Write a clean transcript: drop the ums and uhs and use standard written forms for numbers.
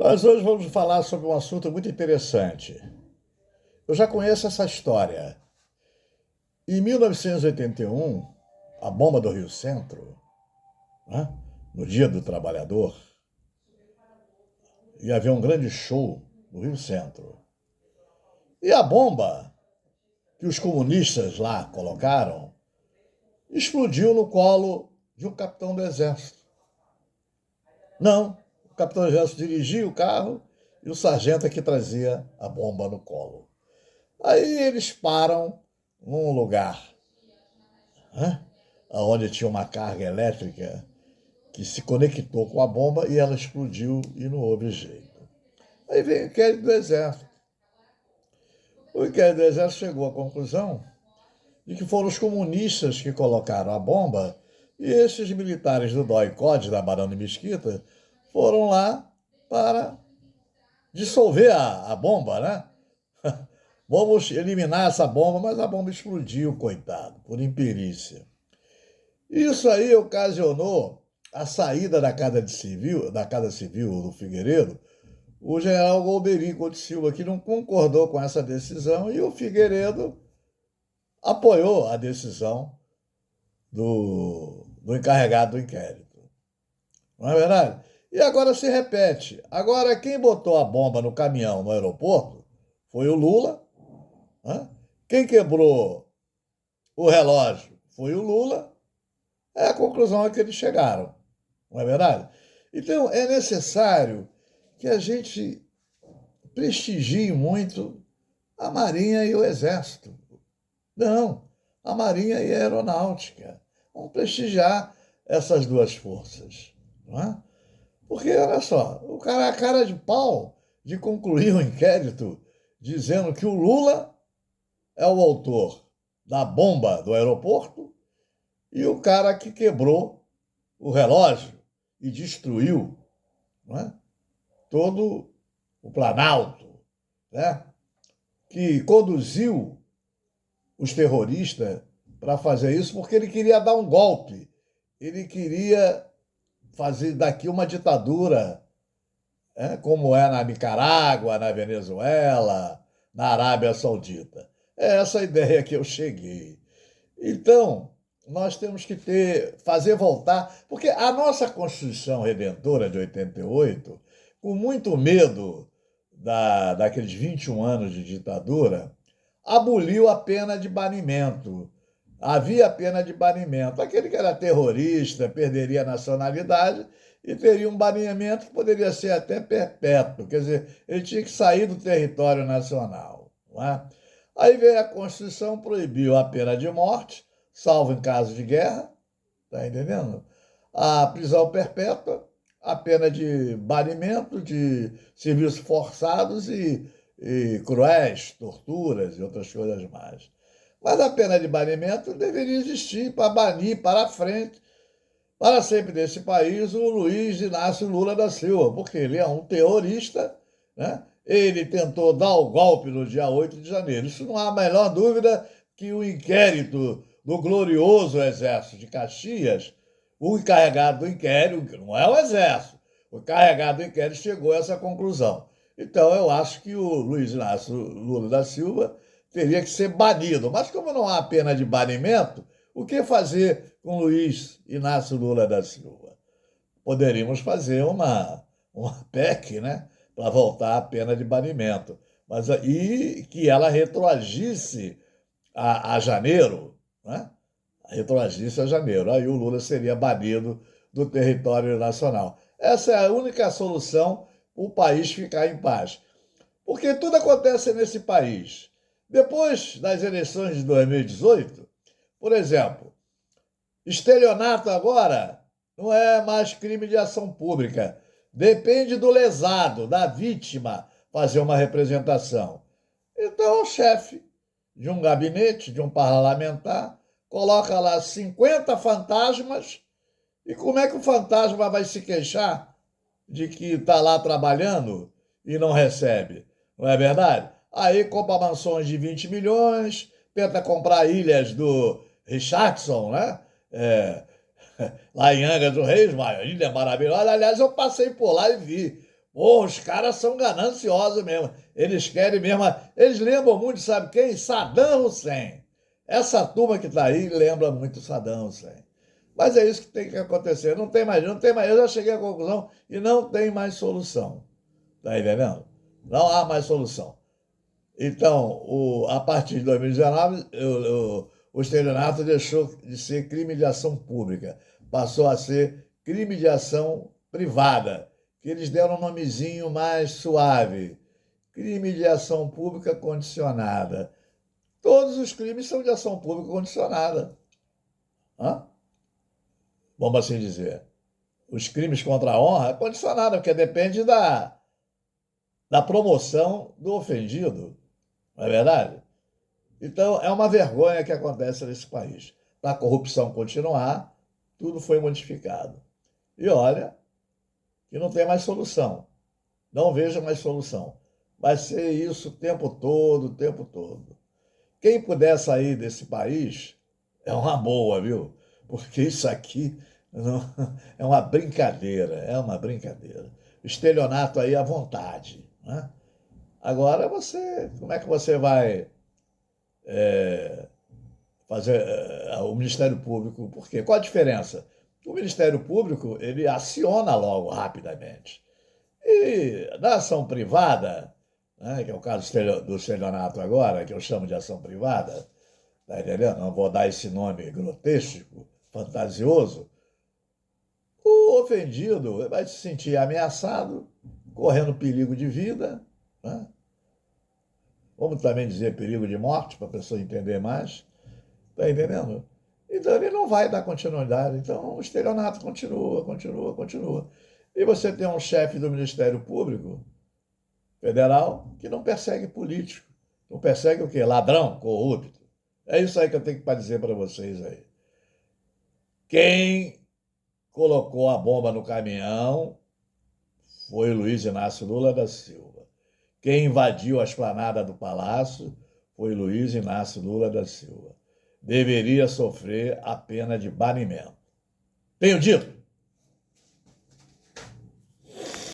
Nós hoje vamos falar sobre um assunto muito interessante. Eu já conheço essa história. Em 1981, a bomba do Rio Centro, né, no Dia do Trabalhador, ia haver um grande show no Rio Centro. E a bomba que os comunistas lá colocaram explodiu no colo de um capitão do exército. Não, o capitão do exército dirigia o carro e o sargento é que trazia a bomba no colo. Aí eles param num lugar, né, onde tinha uma carga elétrica que se conectou com a bomba e ela explodiu e não houve jeito. Aí vem o inquérito do Exército. O inquérito do Exército chegou à conclusão de que foram os comunistas que colocaram a bomba e esses militares do DOI-CODE, da Barão de Mesquita, foram lá para dissolver a bomba, né? Vamos eliminar essa bomba, mas a bomba explodiu, coitado, por imperícia. Isso aí ocasionou a saída da Casa Civil do Figueiredo, o general Golbery de Silva, que não concordou com essa decisão, e o Figueiredo apoiou a decisão do encarregado do inquérito. Não é verdade? E agora se repete. Agora, quem botou a bomba no caminhão no aeroporto foi o Lula. Né? Quem quebrou o relógio foi o Lula. É a conclusão a que eles chegaram. Não é verdade? Então, é necessário que a gente prestigie muito a Marinha e o Exército. Não, a Marinha e a Aeronáutica. Vamos prestigiar essas duas forças. Não é? Porque, olha só, o cara, a cara de pau de concluir o inquérito dizendo que o Lula é o autor da bomba do aeroporto e o cara que quebrou o relógio e destruiu, não é, todo o Planalto, né, que conduziu os terroristas para fazer isso porque ele queria dar um golpe, ele queria fazer daqui uma ditadura, como é na Nicarágua, na Venezuela, na Arábia Saudita. É essa a ideia que eu cheguei. Então, nós temos que fazer voltar, porque a nossa Constituição Redentora de 88, com muito medo daqueles 21 anos de ditadura, aboliu a pena de banimento. Havia pena de banimento. Aquele que era terrorista perderia a nacionalidade e teria um banimento que poderia ser até perpétuo. Quer dizer, ele tinha que sair do território nacional. Não é? Aí veio a Constituição, proibiu a pena de morte, salvo em caso de guerra, está entendendo? A prisão perpétua, a pena de banimento, de serviços forçados e cruéis, torturas e outras coisas mais. Mas a pena de banimento deveria existir para banir para frente, para sempre desse país, o Luiz Inácio Lula da Silva, porque ele é um terrorista, né? Ele tentou dar o golpe no dia 8 de janeiro. Isso não há a menor dúvida que o inquérito do glorioso Exército de Caxias, o encarregado do inquérito, que não é o Exército, o encarregado do inquérito chegou a essa conclusão. Então, eu acho que o Luiz Inácio Lula da Silva teria que ser banido. Mas como não há pena de banimento, o que fazer com Luiz Inácio Lula da Silva? Poderíamos fazer uma PEC, né, para voltar à pena de banimento, e que ela retroagisse a janeiro, né? Retroagisse a janeiro. Aí o Lula seria banido do território nacional. Essa é a única solução para o país ficar em paz. Porque tudo acontece nesse país. Depois das eleições de 2018, por exemplo, estelionato agora não é mais crime de ação pública. Depende do lesado, da vítima, fazer uma representação. Então, o chefe de um gabinete, de um parlamentar, coloca lá 50 fantasmas e como é que o fantasma vai se queixar de que está lá trabalhando e não recebe? Não é verdade? Aí compra mansões de 20 milhões, tenta comprar ilhas do Richardson, né? Lá em Angra dos Reis, uma ilha maravilhosa. Aliás, eu passei por lá e vi. Pô, os caras são gananciosos mesmo. Eles querem mesmo. Eles lembram muito, sabe quem? Saddam Hussein. Essa turma que está aí lembra muito Saddam Hussein. Mas é isso que tem que acontecer. Não tem mais, não tem mais. Eu já cheguei à conclusão e não tem mais solução. Está entendendo? Não há mais solução. Então, a partir de 2019, o estelionato deixou de ser crime de ação pública, passou a ser crime de ação privada, que eles deram um nomezinho mais suave, crime de ação pública condicionada. Todos os crimes são de ação pública condicionada. Hã? Vamos assim dizer. Os crimes contra a honra é condicionada, porque depende da promoção do ofendido. Não é verdade? Então, é uma vergonha que acontece nesse país. Para a corrupção continuar, tudo foi modificado. E olha que não tem mais solução. Não vejo mais solução. Vai ser isso o tempo todo, o tempo todo. Quem puder sair desse país é uma boa, viu? Porque isso aqui é uma brincadeira, é uma brincadeira. Estelionato aí à vontade, né? Agora como é que você vai fazer o Ministério Público? Por quê? Qual a diferença? O Ministério Público, ele aciona logo, rapidamente. E na ação privada, né, que é o caso do estelionato agora, que eu chamo de ação privada, tá entendendo? Não vou dar esse nome grotesco, fantasioso. O ofendido vai se sentir ameaçado, correndo perigo de vida, né? Vamos também dizer perigo de morte, para a pessoa entender mais. Está entendendo? Então ele não vai dar continuidade. Então o estelionato continua, continua, continua. E você tem um chefe do Ministério Público Federal que não persegue político. Não persegue o quê? Ladrão, corrupto. É isso aí que eu tenho para dizer para vocês aí. Quem colocou a bomba no caminhão foi o Luiz Inácio Lula da Silva. Quem invadiu a esplanada do Palácio foi Luiz Inácio Lula da Silva. Deveria sofrer a pena de banimento. Tenho dito.